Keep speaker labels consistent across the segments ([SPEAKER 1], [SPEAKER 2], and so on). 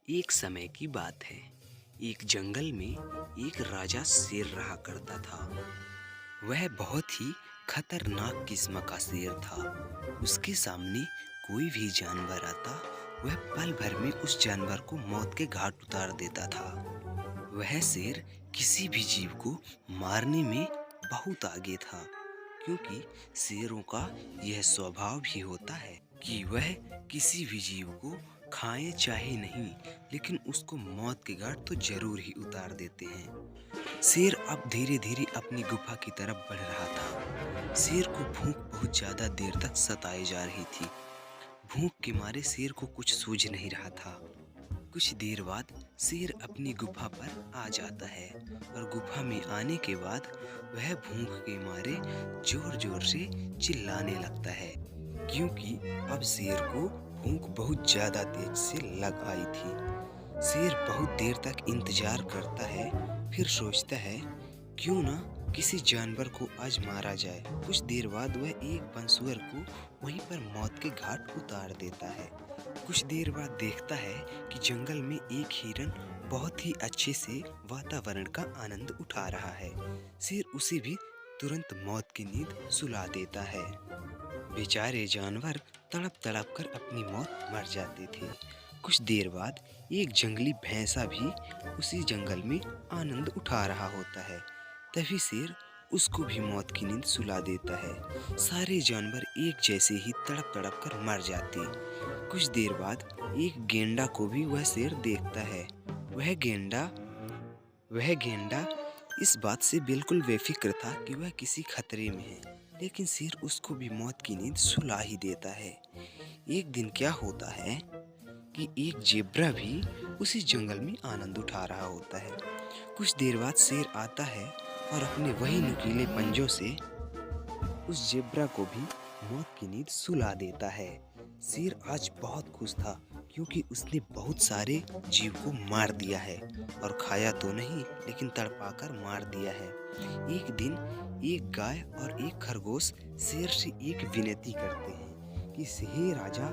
[SPEAKER 1] एक समय की बात है। एक जंगल में एक राजा शेर रहा करता था। वह बहुत ही खतरनाक किस्म का शेर था। उसके सामने कोई भी जानवर आता, वह पल भर में उस जानवर को मौत के घाट उतार देता था। वह शेर किसी भी जीव को मारने में बहुत आगे था, क्योंकि शेरों का यह स्वभाव भी होता है कि वह किसी भी जीव को खाए चाहे नहीं, लेकिन उसको मौत के घाट तो जरूर ही उतार देते हैं। शेर अब धीरे धीरे अपनी गुफा की तरफ बढ़ रहा था। शेर को भूख बहुत ज्यादा देर तक सताई जा रही थी। भूख के मारे शेर को कुछ सूझ नहीं रहा था। कुछ देर बाद शेर अपनी गुफा पर आ जाता है, और गुफा में आने के बाद वह भूख के मारे जोर जोर से चिल्लाने लगता है, क्योंकि अब शेर को भूख बहुत ज्यादा तेज से लग आई थी। शेर बहुत देर तक इंतजार करता है, फिर सोचता है क्यों ना किसी जानवर को आज मारा जाए। कुछ देर बाद वह एक बनसूअर को वहीं पर मौत के घाट उतार देता है। कुछ देर बाद देखता है कि जंगल में एक हिरन बहुत ही अच्छे से वातावरण का आनंद उठा रहा है। शेर उसे भी तुरंत मौत की नींद सुला देता है। बेचारे जानवर तड़प तड़प कर अपनी मौत मर जाते थे। कुछ देर बाद एक जंगली भैंसा भी उसी जंगल में आनंद उठा रहा होता है। तभी शेर उसको भी मौत की नींद सुला देता है। सारे जानवर एक जैसे ही तड़प तड़प कर मर जाते। कुछ देर बाद एक गेंडा को भी वह शेर देखता है। वह गेंडा वह गेंडा इस बात से बिल्कुल बेफिक्र था कि वह किसी खतरे में है, लेकिन शेर उसको भी मौत की नींद सुला ही देता है। एक दिन क्या होता है कि एक जेब्रा भी उसी जंगल में आनंद उठा रहा होता है। कुछ देर बाद शेर आता है और अपने वही नुकीले पंजों से उस जेब्रा को भी मौत की नींद सुला देता है। शेर आज बहुत खुश था, क्योंकि उसने बहुत सारे जीव को मार दिया है, और खाया तो नहीं लेकिन तड़पाकर मार दिया है। एक दिन एक गाय और एक खरगोश शेर से एक विनती करते हैं कि हे राजा,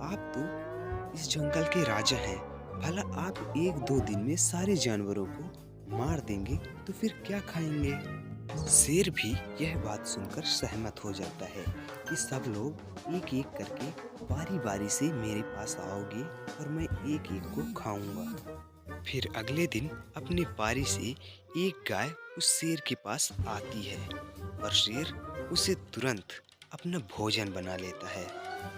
[SPEAKER 1] आप तो इस जंगल के राजा हैं, भला आप एक दो दिन में सारे जानवरों को मार देंगे तो फिर क्या खाएंगे। शेर भी यह बात सुनकर सहमत हो जाता है कि सब लोग एक एक करके बारी बारी से मेरे पास आओगे और मैं एक एक को खाऊंगा। फिर अगले दिन अपनी बारी से एक गाय उस शेर के पास आती है, और शेर उसे तुरंत अपना भोजन बना लेता है।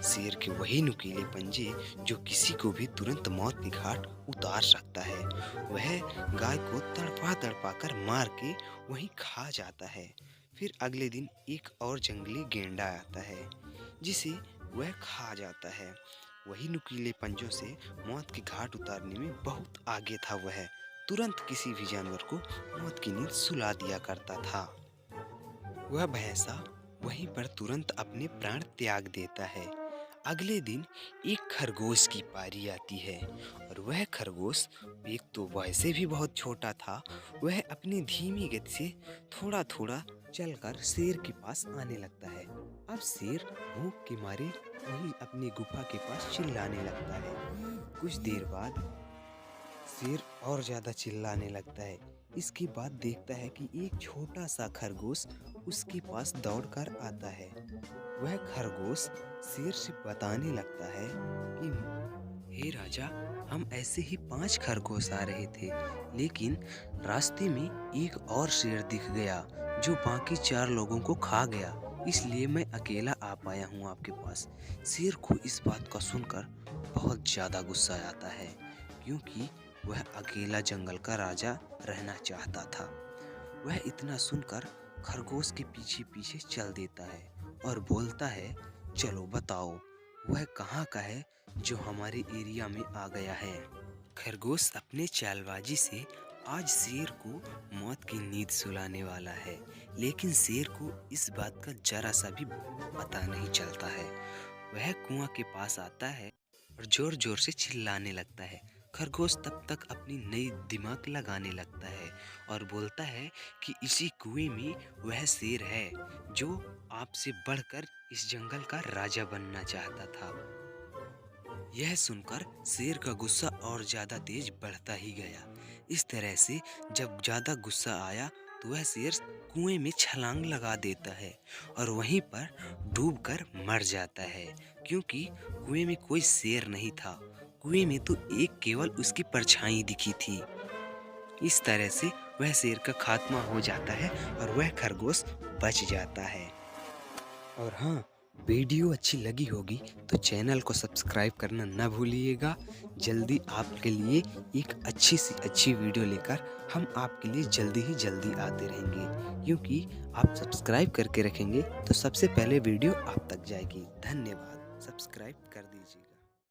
[SPEAKER 1] शेर के वही नुकीले पंजे जो किसी को भी तुरंत मौत के घाट उतार सकता है, वह गाय को तड़पा तड़पा कर मार के वहीं खा जाता है। फिर अगले दिन एक और जंगली गेंडा आता है, जिसे वह खा जाता है। वही नुकीले पंजों से मौत के घाट उतारने में बहुत आगे था। वह तुरंत किसी भी जानवर को मौत की नींद सुला दिया करता था। वह भैंसा वहीं पर तुरंत अपने प्राण त्याग देता है। अगले दिन एक खरगोश की पारी आती है, और वह खरगोश एक तो वैसे भी बहुत छोटा था। वह अपनी धीमी गति से थोड़ा थोड़ा चलकर शेर के पास आने लगता है। अब शेर भूख के मारे वहीं अपनी गुफा के पास चिल्लाने लगता है। कुछ देर बाद शेर और ज्यादा चिल्लाने लगता है। इसके बाद देखता है कि एक छोटा सा खरगोश उसके पास दौड़कर आता है। वह खरगोश शेर से बताने लगता है कि हे राजा, हम ऐसे ही 5 खरगोश आ रहे थे, लेकिन रास्ते में एक और शेर दिख गया जो बाकी 4 लोगों को खा गया, इसलिए मैं अकेला आ पाया हूँ आपके पास। शेर को इस बात का सुनकर बहुत ज्यादा गुस्सा आता है, क्योंकि वह अकेला जंगल का राजा रहना चाहता था। वह इतना सुनकर खरगोश के पीछे पीछे चल देता है और बोलता है, चलो बताओ वह कहाँ का है जो हमारे एरिया में आ गया है। खरगोश अपने चालबाजी से आज शेर को मौत की नींद सुलाने वाला है, लेकिन शेर को इस बात का जरा सा भी पता नहीं चलता है। वह कुआं के पास आता है और जोर जोर से चिल्लाने लगता है। खरगोश तब तक अपनी नई दिमाग लगाने लगता है और बोलता है कि इसी कुएं में वह शेर है जो आपसे बढ़कर इस जंगल का राजा बनना चाहता था। यह सुनकर शेर का गुस्सा और ज्यादा तेज बढ़ता ही गया। इस तरह से जब ज्यादा गुस्सा आया तो वह शेर कुएं में छलांग लगा देता है और वहीं पर डूबकर मर जाता है, क्योंकि कुएं में कोई शेर नहीं था। कुएं में तो एक केवल उसकी परछाई दिखी थी। इस तरह से वह शेर का खात्मा हो जाता है और वह खरगोश बच जाता है। और हाँ, वीडियो अच्छी लगी होगी तो चैनल को सब्सक्राइब करना ना भूलिएगा। जल्दी आपके लिए एक अच्छी सी अच्छी वीडियो लेकर हम आपके लिए जल्दी आते रहेंगे, क्योंकि आप सब्सक्राइब करके रखेंगे तो सबसे पहले वीडियो आप तक जाएगी। धन्यवाद, सब्सक्राइब कर दीजिए।